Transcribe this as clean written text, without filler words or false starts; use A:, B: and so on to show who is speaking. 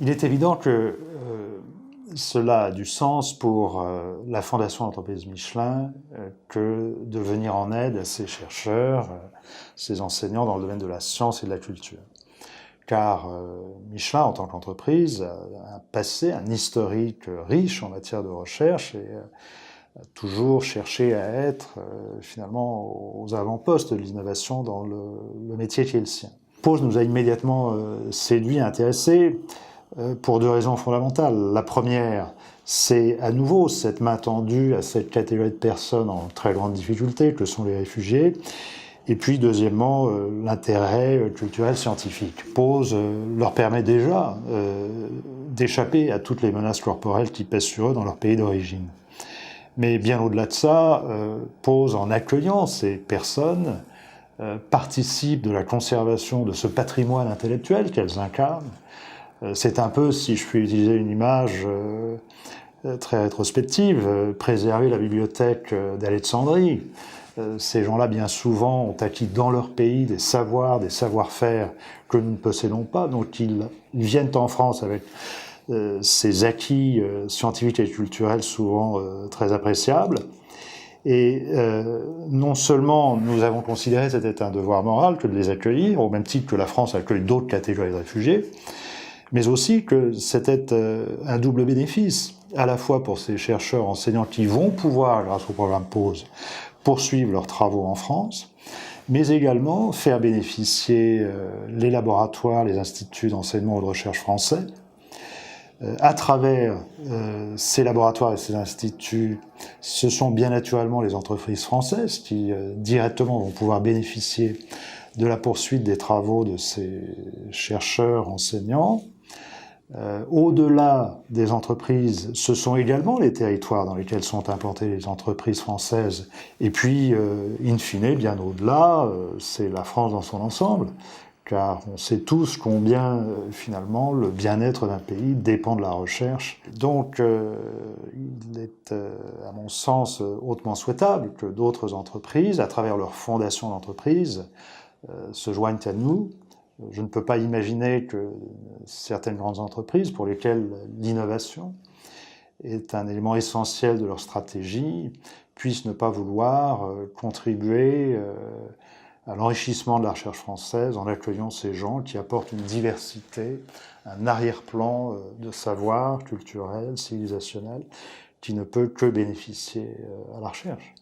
A: Il est évident que cela a du sens pour la Fondation d'entreprise Michelin que de venir en aide à ces chercheurs, ces enseignants dans le domaine de la science et de la culture. Car Michelin, en tant qu'entreprise, a un passé, un historique riche en matière de recherche et a toujours cherché à être finalement aux avant-postes de l'innovation dans le métier qui est le sien. Pose nous a immédiatement séduit, intéressé, pour deux raisons fondamentales. La première, c'est à nouveau cette main tendue à cette catégorie de personnes en très grande difficulté que sont les réfugiés. Et puis, deuxièmement, l'intérêt culturel scientifique. Pose leur permet déjà d'échapper à toutes les menaces corporelles qui pèsent sur eux dans leur pays d'origine. Mais bien au-delà de ça, Pose, en accueillant ces personnes, participe de la conservation de ce patrimoine intellectuel qu'elles incarnent. C'est un peu, si je puis utiliser une image très rétrospective, préserver la bibliothèque d'Alexandrie. Ces gens-là, bien souvent, ont acquis dans leur pays des savoirs, des savoir-faire que nous ne possédons pas. Donc ils viennent en France avec ces acquis scientifiques et culturels souvent très appréciables. Et non seulement nous avons considéré que c'était un devoir moral que de les accueillir, au même titre que la France accueille d'autres catégories de réfugiés, mais aussi que c'était un double bénéfice, à la fois pour ces chercheurs enseignants qui vont pouvoir, grâce au programme PAUSE, poursuivre leurs travaux en France, mais également faire bénéficier les laboratoires, les instituts d'enseignement ou de recherche français. À travers ces laboratoires et ces instituts, ce sont bien naturellement les entreprises françaises qui directement vont pouvoir bénéficier de la poursuite des travaux de ces chercheurs enseignants. Au-delà des entreprises, ce sont également les territoires dans lesquels sont implantées les entreprises françaises. Et puis, in fine, bien au-delà, c'est la France dans son ensemble, car on sait tous combien, finalement, le bien-être d'un pays dépend de la recherche. Donc, il est, à mon sens, hautement souhaitable que d'autres entreprises, à travers leurs fondations d'entreprise, se joignent à nous. Je ne peux pas imaginer que certaines grandes entreprises pour lesquelles l'innovation est un élément essentiel de leur stratégie puissent ne pas vouloir contribuer à l'enrichissement de la recherche française en accueillant ces gens qui apportent une diversité, un arrière-plan de savoir culturel, civilisationnel, qui ne peut que bénéficier à la recherche.